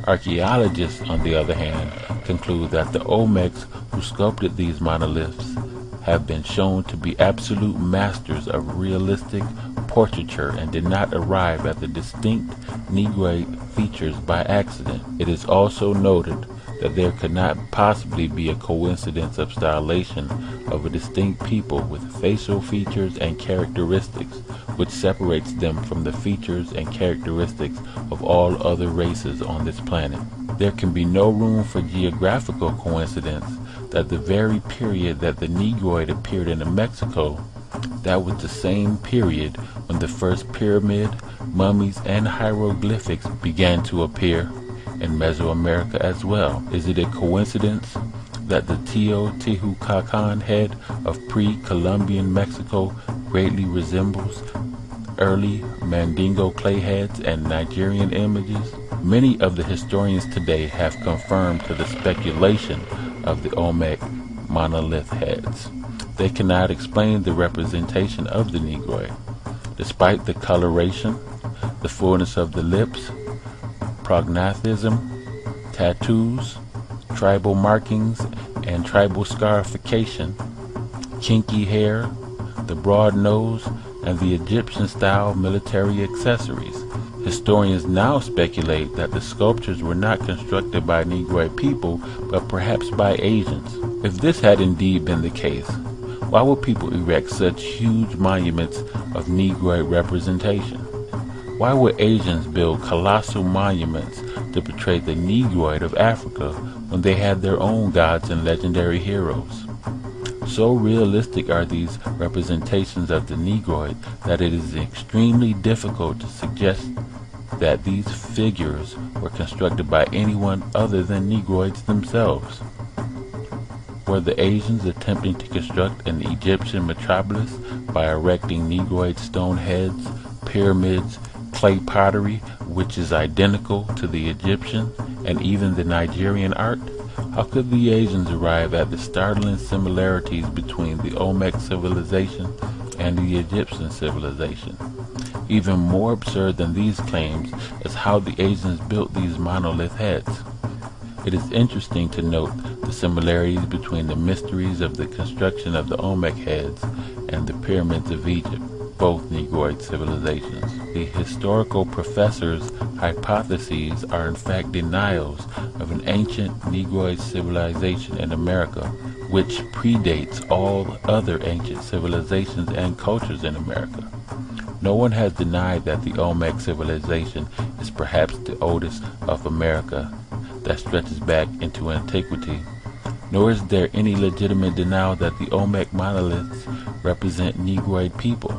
Archaeologists, on the other hand, conclude that the Olmecs who sculpted these monoliths have been shown to be absolute masters of realistic portraiture and did not arrive at the distinct Negroid features by accident. It is also noted that there could not possibly be a coincidence of stylization of a distinct people with facial features and characteristics which separates them from the features and characteristics of all other races on this planet. There can be no room for geographical coincidence that the very period that the Negroid appeared in Mexico, that was the same period when the first pyramid, mummies, and hieroglyphics began to appear in Mesoamerica as well. Is it a coincidence that the Teotihuacan head of pre-Columbian Mexico greatly resembles early Mandingo clay heads and Nigerian images? Many of the historians today have confirmed to the speculation of the Olmec monolith heads. They cannot explain the representation of the Negroid, despite the coloration, the fullness of the lips, prognathism, tattoos, tribal markings and tribal scarification, kinky hair, the broad nose, and the Egyptian-style military accessories. Historians now speculate that the sculptures were not constructed by Negroid people, but perhaps by Asians. If this had indeed been the case, why would people erect such huge monuments of Negroid representation? Why would Asians build colossal monuments to portray the Negroid of Africa when they had their own gods and legendary heroes? So realistic are these representations of the Negroid that it is extremely difficult to suggest that these figures were constructed by anyone other than Negroids themselves. Were the Asians attempting to construct an Egyptian metropolis by erecting Negroid stone heads, pyramids, clay pottery, which is identical to the Egyptian and even the Nigerian art? How could the Asians arrive at the startling similarities between the Olmec civilization and the Egyptian civilization? Even more absurd than these claims is how the Asians built these monolith heads. It is interesting to note the similarities between the mysteries of the construction of the Olmec heads and the pyramids of Egypt, both Negroid civilizations. The historical professors' hypotheses are in fact denials of an ancient Negroid civilization in America, which predates all other ancient civilizations and cultures in America. No one has denied that the Olmec civilization is perhaps the oldest of America that stretches back into antiquity, nor is there any legitimate denial that the Olmec monoliths represent Negroid people.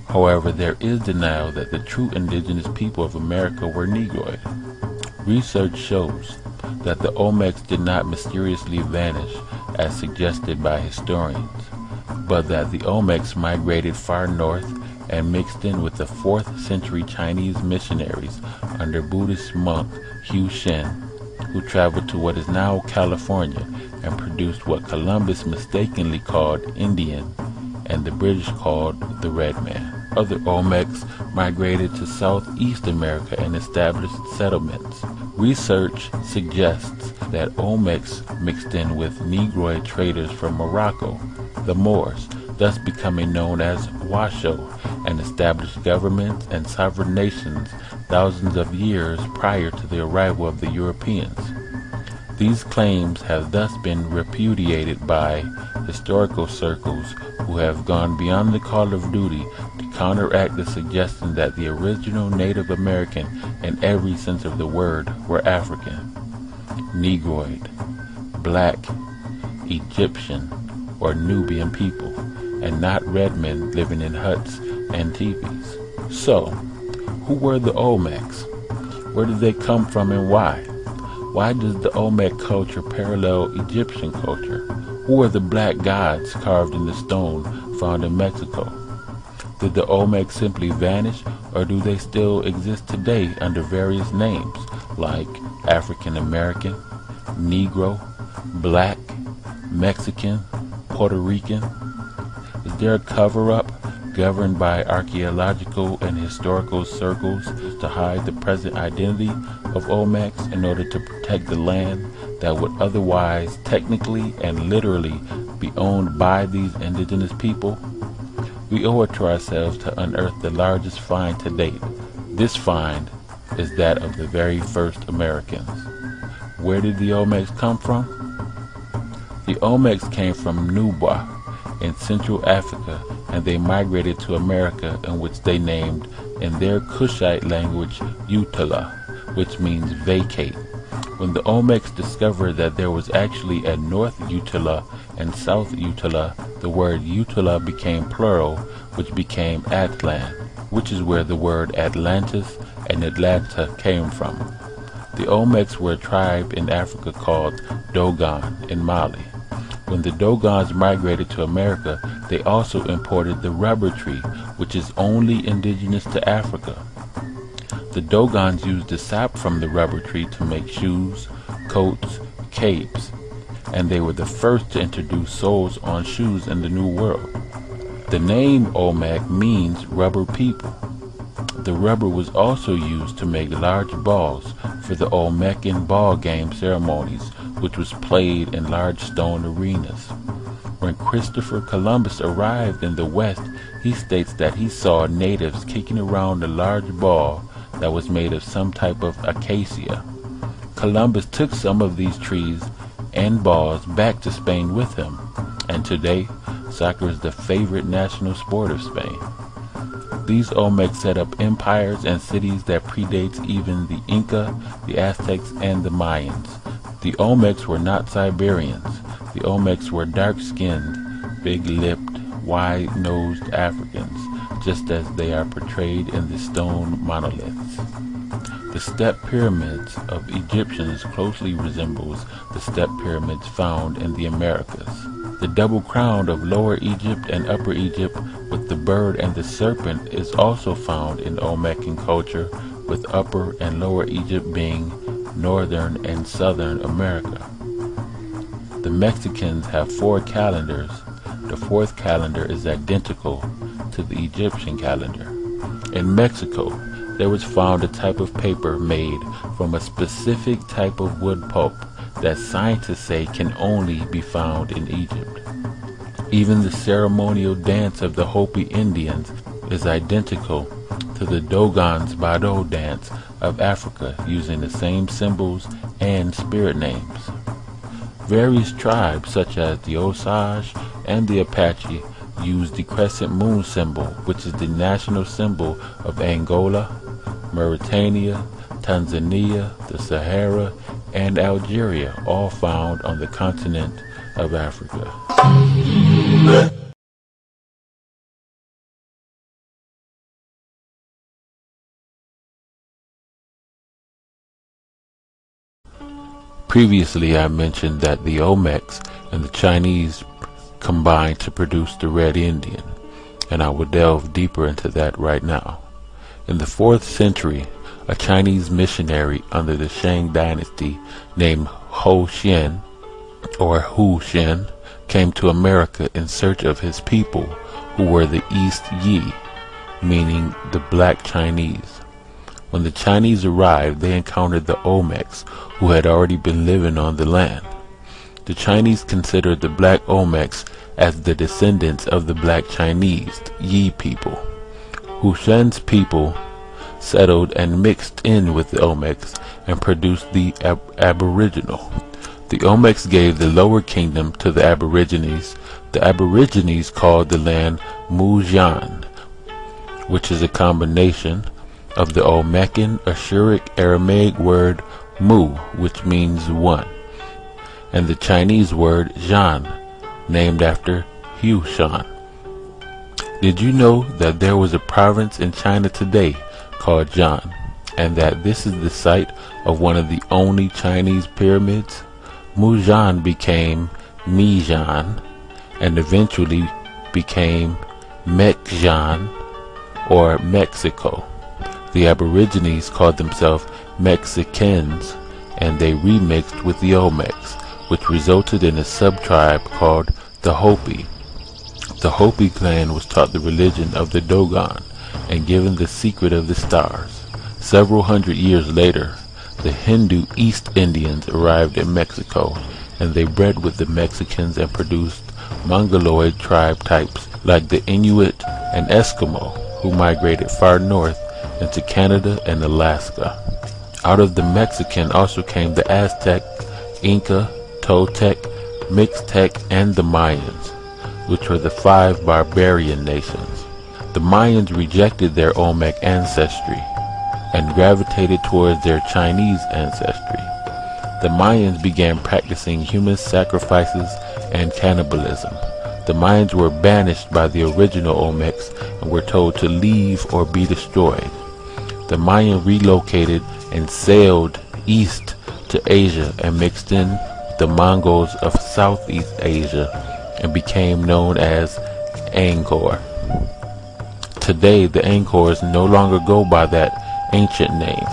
However, there is denial that the true indigenous people of America were Negroid. Research shows that the Olmecs did not mysteriously vanish as suggested by historians, but that the Olmecs migrated far north and mixed in with the 4th century Chinese missionaries under Buddhist monk Hu Shen, who traveled to what is now California and produced what Columbus mistakenly called Indian and the British called the Red Man. Other Olmecs migrated to Southeast America and established settlements. Research suggests that Olmecs mixed in with Negroid traders from Morocco, the Moors, thus becoming known as Washoe, and established governments and sovereign nations thousands of years prior to the arrival of the Europeans. These claims have thus been repudiated by historical circles who have gone beyond the call of duty to counteract the suggestion that the original Native American, in every sense of the word, were African, Negroid, Black, Egyptian, or Nubian people, and not red men living in huts and teepees. So, who were the Olmecs? Where did they come from and why? Why does the Olmec culture parallel Egyptian culture? Who are the black gods carved in the stone found in Mexico? Did the Olmecs simply vanish, or do they still exist today under various names like African American, Negro, Black, Mexican, Puerto Rican? Is there a cover-up governed by archaeological and historical circles to hide the present identity of Olmecs in order to protect the land that would otherwise technically and literally be owned by these indigenous people? We owe it to ourselves to unearth the largest find to date. This find is that of the very first Americans. Where did the Olmecs come from? The Olmecs came from Nubwa in Central Africa, and they migrated to America, in which they named in their Kushite language Utala, which means vacate. When the Olmecs discovered that there was actually a North Utala and South Utala, the word Utala became plural, which became Atlan, which is where the word Atlantis and Atlanta came from. The Olmecs were a tribe in Africa called Dogon in Mali. When the Dogons migrated to America, they also imported the rubber tree, which is only indigenous to Africa. The Dogons used the sap from the rubber tree to make shoes, coats, capes, and they were the first to introduce soles on shoes in the New World. The name Olmec means rubber people. The rubber was also used to make large balls for the Olmecan ball game ceremonies, which was played in large stone arenas. When Christopher Columbus arrived in the West, he states that he saw natives kicking around a large ball that was made of some type of acacia. Columbus took some of these trees and balls back to Spain with him, and today, soccer is the favorite national sport of Spain. These Olmecs set up empires and cities that predates even the Inca, the Aztecs, and the Mayans. The Olmecs were not Siberians. The Olmecs were dark-skinned, big-lipped, wide-nosed Africans, just as they are portrayed in the stone monoliths. The step pyramids of Egyptians closely resembles the step pyramids found in the Americas. The double crown of Lower Egypt and Upper Egypt with the bird and the serpent is also found in Olmecan culture, with Upper and Lower Egypt being Northern and Southern America. The Mexicans have 4 calendars. The 4th calendar is identical to the Egyptian calendar. In Mexico, there was found a type of paper made from a specific type of wood pulp that scientists say can only be found in Egypt. Even the ceremonial dance of the Hopi Indians is identical to the Dogon's Bado dance of Africa, using the same symbols and spirit names. Various tribes such as the Osage and the Apache use the crescent moon symbol, which is the national symbol of Angola, Mauritania, Tanzania, the Sahara, and Algeria, all found on the continent of Africa. Previously, I mentioned that the Olmecs and the Chinese combined to produce the Red Indian, and I will delve deeper into that right now. In the 4th century, a Chinese missionary under the Shang dynasty named Ho Xian, or Hu Xian, came to America in search of his people, who were the East Yi, meaning the black Chinese. When the Chinese arrived, they encountered the Olmecs, who had already been living on the land. The Chinese considered the black Olmecs as the descendants of the black Chinese, Yi people. Hushan's people settled and mixed in with the Olmecs and produced the Aboriginal. The Olmecs gave the lower kingdom to the Aborigines. The Aborigines called the land Mujan, which is a combination of the Olmecan Ashuric Aramaic word Mu, which means one, and the Chinese word Zhan, named after Hushan. Did you know that there was a province in China today called Zhan, and that this is the site of one of the only Chinese pyramids? Muzhan became Mizhan and eventually became Mexjan or Mexico. The Aborigines called themselves Mixakins, and they remixed with the Olmecs, which resulted in a sub-tribe called the Hopi. The Hopi clan was taught the religion of the Dogon and given the secret of the stars. Several hundred years later, the Hindu East Indians arrived in Mexico, and they bred with the Mexicans and produced Mongoloid tribe types like the Inuit and Eskimo, who migrated far north into Canada and Alaska. Out of the Mexican also came the Aztec, Inca, Toltec, Mixtec, and the Mayans, which were the 5 barbarian nations. The Mayans rejected their Olmec ancestry and gravitated towards their Chinese ancestry. The Mayans began practicing human sacrifices and cannibalism. The Mayans were banished by the original Olmecs and were told to leave or be destroyed. The Mayan relocated and sailed east to Asia and mixed in with the Mongols of Southeast Asia and became known as Angkor. Today, the Angkors no longer go by that ancient name.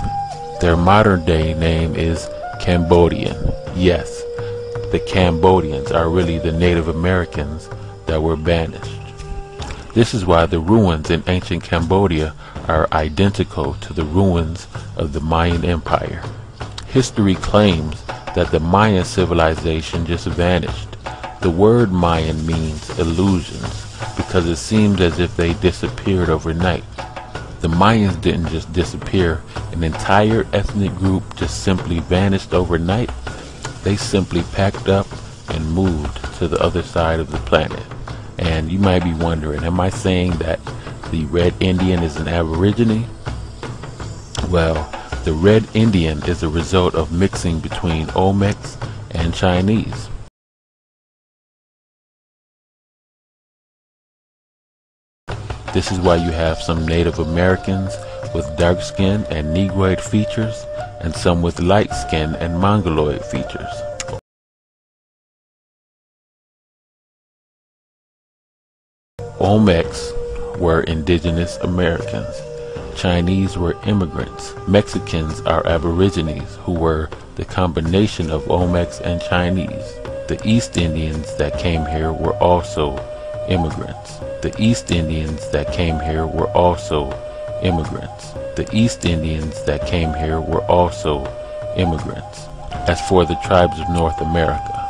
Their modern-day name is Cambodian. Yes, the Cambodians are really the Native Americans that were banished. This is why the ruins in ancient Cambodia are identical to the ruins of the Mayan Empire. History claims that the Mayan civilization just vanished. The word Mayan means illusions because it seems as if they disappeared overnight. The Mayans didn't just disappear. An entire ethnic group just simply vanished overnight. They simply packed up and moved to the other side of the planet. And you might be wondering, am I saying that the Red Indian is an Aborigine? Well, the Red Indian is a result of mixing between Olmecs and Chinese. This is why you have some Native Americans with dark skin and Negroid features, and some with light skin and Mongoloid features. Olmecs were indigenous Americans. Chinese were immigrants. Mexicans are Aborigines, who were the combination of Olmecs and Chinese. The East Indians that came here were also immigrants. The East Indians that came here were also immigrants. The East Indians that came here were also immigrants. As for the tribes of North America,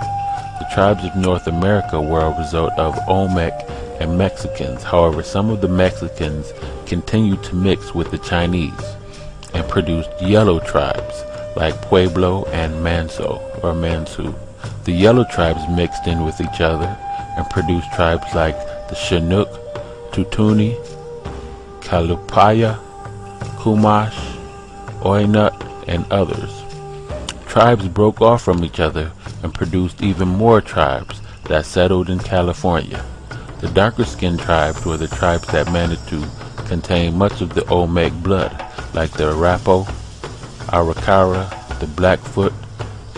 the tribes of North America were a result of Olmec and Mexicans. However, some of the Mexicans continued to mix with the Chinese and produced yellow tribes like Pueblo and Manso or Mansu. The yellow tribes mixed in with each other and produced tribes like the Chinook, Tutuni, Kalupaya, Chumash, Oinut, and others. Tribes broke off from each other and produced even more tribes that settled in California. The darker-skinned tribes were the tribes that managed to contain much of the Olmec blood, like the Arapaho, Arikara, the Blackfoot,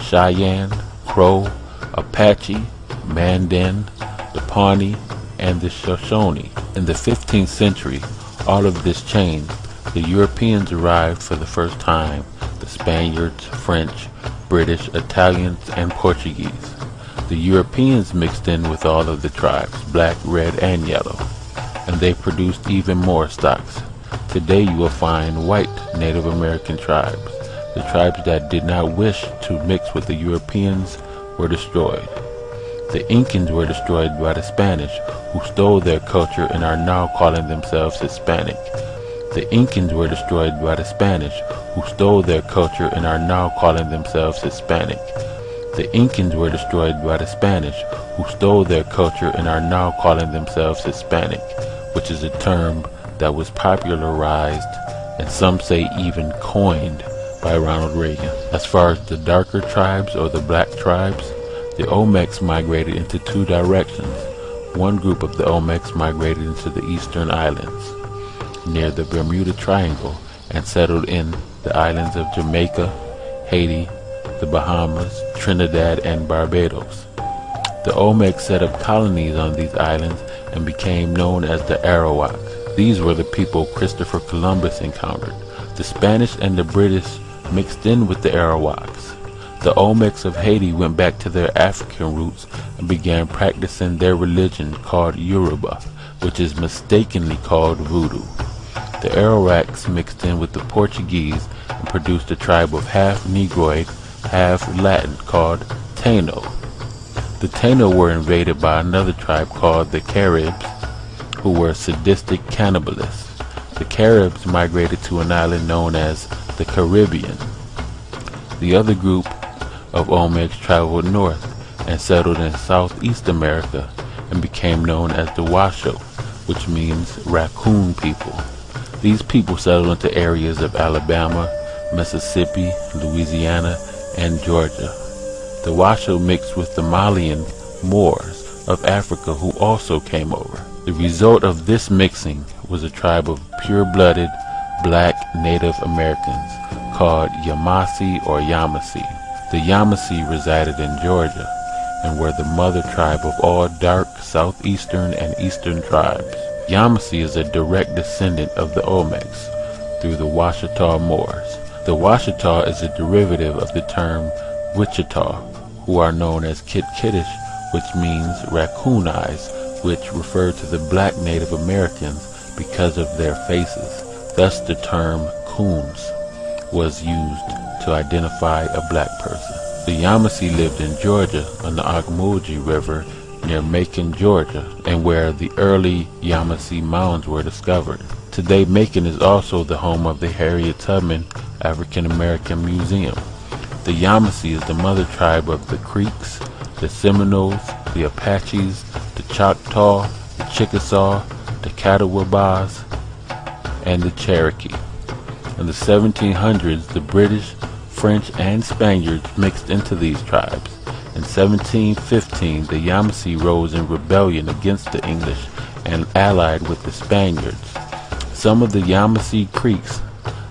Cheyenne, Crow, Apache, Mandan, the Pawnee, and the Shoshone. In the 15th century, all of this changed. The Europeans arrived for the first time, the Spaniards, French, British, Italians, and Portuguese. The Europeans mixed in with all of the tribes, black, red, and yellow, and they produced even more stocks. Today you will find white Native American tribes. The tribes that did not wish to mix with the Europeans were destroyed. The Incans were destroyed by the Spanish, who stole their culture and are now calling themselves Hispanic. The Incans were destroyed by the Spanish, who stole their culture and are now calling themselves Hispanic. The Incans were destroyed by the Spanish, who stole their culture and are now calling themselves Hispanic, which is a term that was popularized and some say even coined by Ronald Reagan. As far as the darker tribes or the black tribes, the Olmecs migrated into two directions. One group of the Olmecs migrated into the eastern islands near the Bermuda Triangle and settled in the islands of Jamaica, Haiti, the Bahamas, Trinidad, and Barbados. The Olmecs set up colonies on these islands and became known as the Arawaks. These were the people Christopher Columbus encountered. The Spanish and the British mixed in with the Arawaks. The Olmecs of Haiti went back to their African roots and began practicing their religion called Yoruba, which is mistakenly called Voodoo. The Arawaks mixed in with the Portuguese and produced a tribe of half Negroid, half Latin called Taino. The Taino were invaded by another tribe called the Caribs, who were sadistic cannibalists. The Caribs migrated to an island known as the Caribbean. The other group of Olmecs traveled north and settled in Southeast America and became known as the Washoe, which means raccoon people. These people settled into areas of Alabama, Mississippi, Louisiana, and Georgia. The Washoe mixed with the Malian Moors of Africa who also came over. The result of this mixing was a tribe of pure-blooded black Native Americans called Yamasee or Yamasee. The Yamasee resided in Georgia and were the mother tribe of all dark southeastern and eastern tribes. Yamasee is a direct descendant of the Olmecs through the Washita Moors. The Washita is a derivative of the term Wichita, who are known as Kitkitish, which means raccoon eyes, which refer to the black Native Americans because of their faces. Thus the term coons was used to identify a black person. The Yamasee lived in Georgia on the Ocmulgee River near Macon, Georgia, and where the early Yamasee mounds were discovered. Today, Macon is also the home of the Harriet Tubman African American Museum. The Yamasee is the mother tribe of the Creeks, the Seminoles, the Apaches, the Choctaw, the Chickasaw, the Catawbas, and the Cherokee. In the 1700s, the British, French, and Spaniards mixed into these tribes. In 1715, the Yamasee rose in rebellion against the English and allied with the Spaniards. Some of the Yamasee Creeks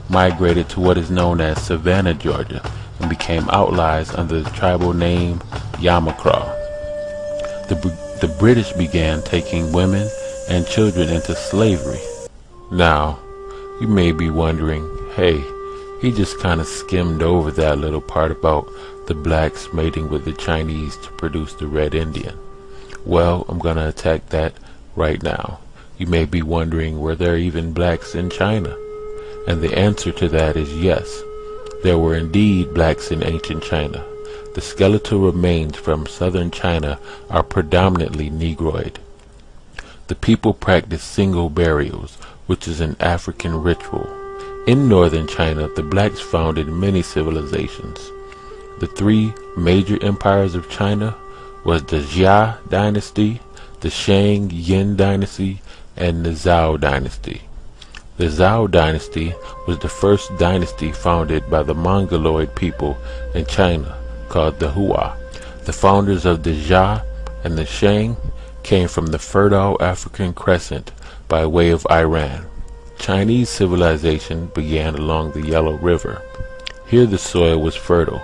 migrated to what is known as Savannah, Georgia, and became outlaws under the tribal name Yamacraw. The British began taking women and children into slavery. Now, you may be wondering, hey, he just kind of skimmed over that little part about the blacks mating with the Chinese to produce the Red Indian. Well, I'm going to attack that right now. You may be wondering, were there even blacks in China? And the answer to that is yes. There were indeed blacks in ancient China. The skeletal remains from southern China are predominantly Negroid. The people practiced single burials, which is an African ritual. In northern China, the blacks founded many civilizations. The three major empires of China was the Jia dynasty, the Shang Yin dynasty, and the Zhao dynasty. The Zhao dynasty was the first dynasty founded by the Mongoloid people in China, called the Hua. The founders of the Jia and the Shang came from the fertile African crescent by way of Iran. Chinese civilization began along the Yellow River. Here the soil was fertile,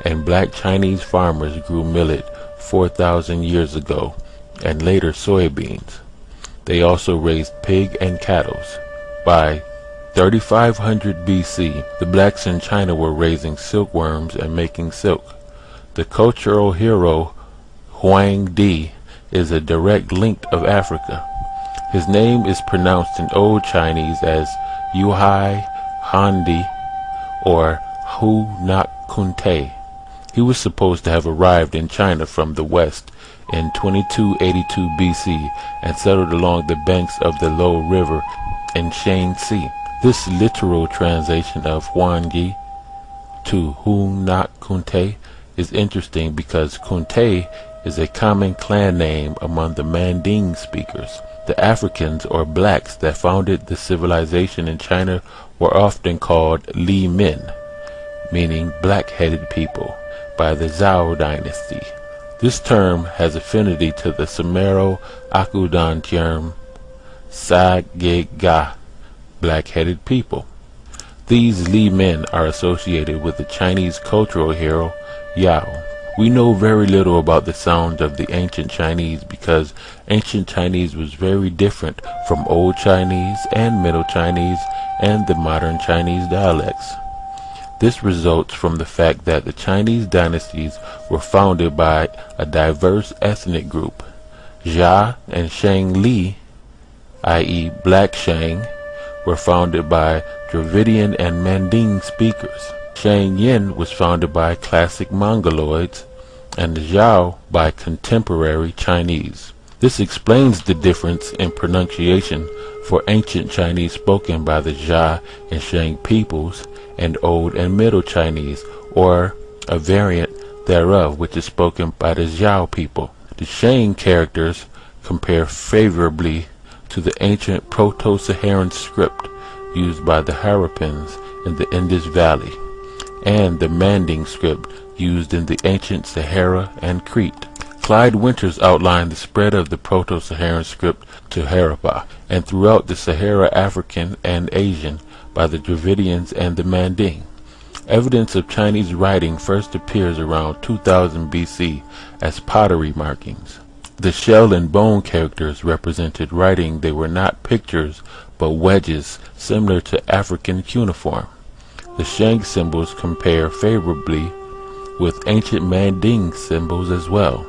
and black Chinese farmers grew millet 4,000 years ago, and later soybeans. They also raised pig and cattle. By 3500 BC, the blacks in China were raising silkworms and making silk. The cultural hero Huang Di is a direct link of Africa. His name is pronounced in Old Chinese as Yuhai Handi, or Hu Nak Kunte. He was supposed to have arrived in China from the west in 2282 BC and settled along the banks of the Low River in Shaanxi. This literal translation of Huangyi to Hu Nak Kunte is interesting because Kunte is a common clan name among the Manding speakers. The Africans or blacks that founded the civilization in China were often called Li Men, meaning black-headed people, by the Zhao dynasty. This term has affinity to the Sumero-Akudan term Sa-ge-ga, black-headed people. These Li Men are associated with the Chinese cultural hero Yao. We know very little about the sounds of the ancient Chinese because ancient Chinese was very different from Old Chinese and Middle Chinese and the modern Chinese dialects. This results from the fact that the Chinese dynasties were founded by a diverse ethnic group. Jia and Shang Li, i.e. Black Shang, were founded by Dravidian and Manding speakers. Shang Yin was founded by classic Mongoloids, and Zhao by contemporary Chinese. This explains the difference in pronunciation for ancient Chinese spoken by the Jia and Shang peoples and Old and Middle Chinese, or a variant thereof which is spoken by the Zhao people. The Shang characters compare favorably to the ancient Proto-Saharan script used by the Harappans in the Indus Valley, and the Manding script used in the ancient Sahara and Crete. Clyde Winters outlined the spread of the Proto-Saharan script to Harappa and throughout the Sahara African and Asian by the Dravidians and the Manding. Evidence of Chinese writing first appears around 2000 BC as pottery markings. The shell and bone characters represented writing. They were not pictures but wedges similar to African cuneiform. The Shang symbols compare favorably with ancient Manding symbols as well.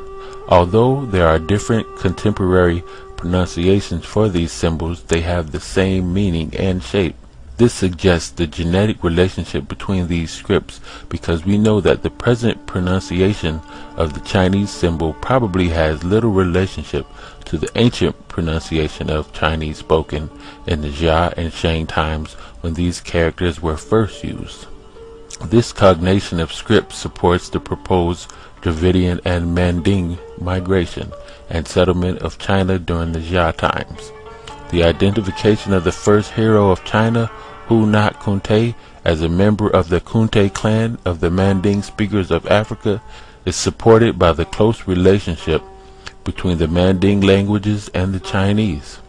Although there are different contemporary pronunciations for these symbols, they have the same meaning and shape. This suggests the genetic relationship between these scripts because we know that the present pronunciation of the Chinese symbol probably has little relationship to the ancient pronunciation of Chinese spoken in the Jia and Shang times when these characters were first used. This cognation of script supports the proposed Dravidian and Manding migration and settlement of China during the Jia times. The identification of the first hero of China, Hu Nak Kunte, as a member of the Kunte clan of the Manding speakers of Africa is supported by the close relationship between the Manding languages and the Chinese.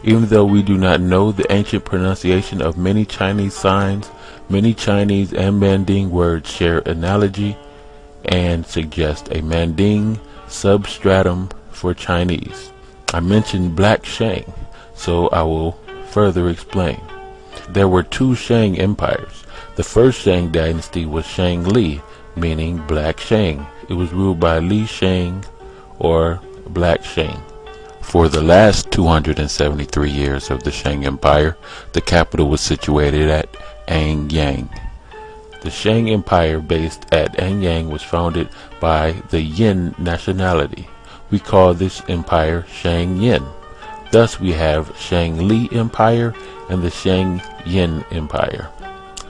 Even though we do not know the ancient pronunciation of many Chinese signs, many Chinese and Manding words share analogy and suggest a Manding substratum for Chinese. I mentioned Black Shang, so I will further explain. There were two Shang empires. The first Shang dynasty was Shang Li, meaning Black Shang. It was ruled by Li Shang, or Black Shang. For the last 273 years of the Shang Empire, the capital was situated at Anyang. The Shang Empire based at Anyang was founded by the Yin nationality. We call this empire Shang Yin. Thus we have Shang Li Empire and the Shang Yin Empire.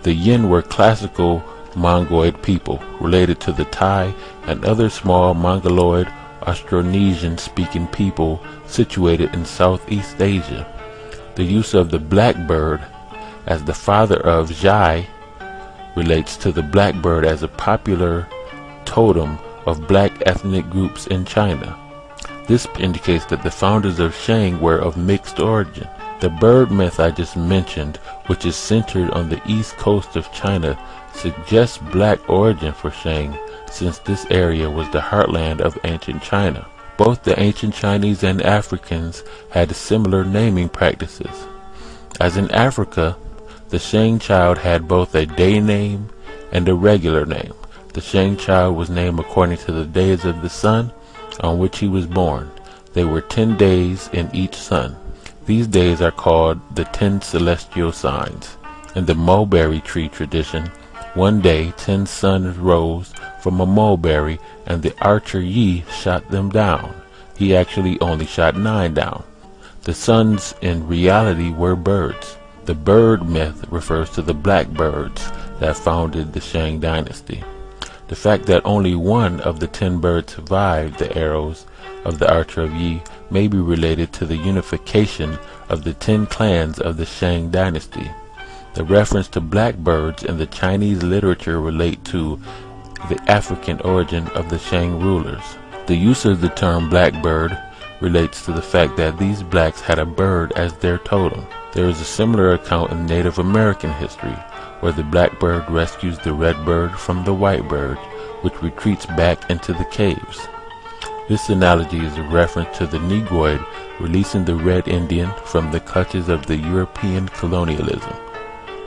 The Yin were classical Mongoloid people related to the Tai and other small Mongoloid Austronesian speaking people situated in Southeast Asia. The use of the blackbird as the father of Zhai relates to the blackbird as a popular totem of black ethnic groups in China. This indicates that the founders of Shang were of mixed origin. The bird myth I just mentioned, which is centered on the east coast of China, suggests black origin for Shang, since this area was the heartland of ancient China. Both the ancient Chinese and Africans had similar naming practices. As in Africa, the Shang child had both a day name and a regular name. The Shang child was named according to the days of the sun on which he was born. They were 10 days in each sun. These days are called the 10 celestial signs. In the mulberry tree tradition, one day 10 suns rose from a mulberry, and the archer Yi shot them down. He actually only shot 9 down. The suns in reality were birds. The bird myth refers to the blackbirds that founded the Shang dynasty. The fact that only one of the 10 birds survived the arrows of the archer of Yi may be related to the unification of the 10 clans of the Shang dynasty. The reference to blackbirds in the Chinese literature relate to the African origin of the Shang rulers. The use of the term blackbird relates to the fact that these blacks had a bird as their totem. There is a similar account in Native American history, where the blackbird rescues the red bird from the white bird, which retreats back into the caves. This analogy is a reference to the Negroid releasing the red Indian from the clutches of the European colonialism.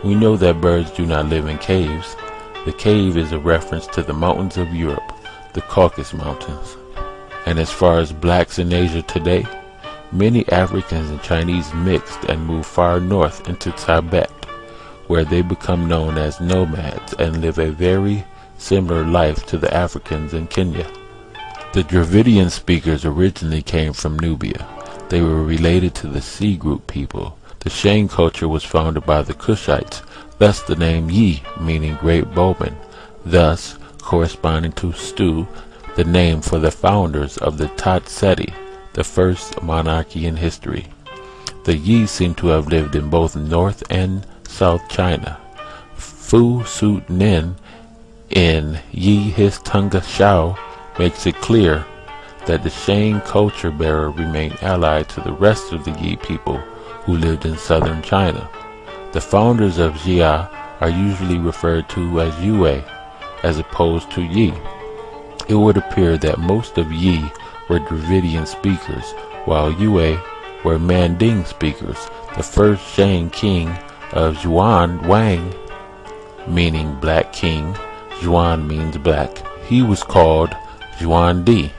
We know that birds do not live in caves. The cave is a reference to the mountains of Europe, the Caucasus Mountains. And as far as blacks in Asia today, many Africans and Chinese mixed and moved far north into Tibet, where they become known as nomads and live a very similar life to the Africans in Kenya. The Dravidian speakers originally came from Nubia. They were related to the Sea group people. The Shang culture was founded by the Kushites, thus the name Yi meaning great bowman, thus corresponding to Stu, the name for the founders of the Tat Seti, the first monarchy in history. The Yi seem to have lived in both North and South China. Fu Sut Nin in Yi His Tunga Shao makes it clear that the Shang culture bearer remained allied to the rest of the Yi people who lived in southern China. The founders of Jia are usually referred to as Yue as opposed to Yi. It would appear that most of Yi were Dravidian speakers, while Yue were Manding speakers. The first Shang king of Zhuan Wang, meaning black king, Zhuan means black. He was called Zhuan Di,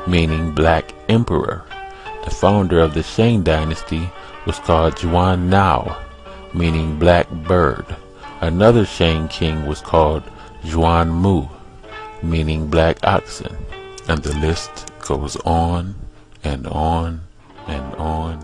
meaning black emperor. The founder of the Shang dynasty was called Zhuan Nao, meaning black bird. Another Shang king was called Zhuan Mu, meaning black oxen. And the list goes on and on and on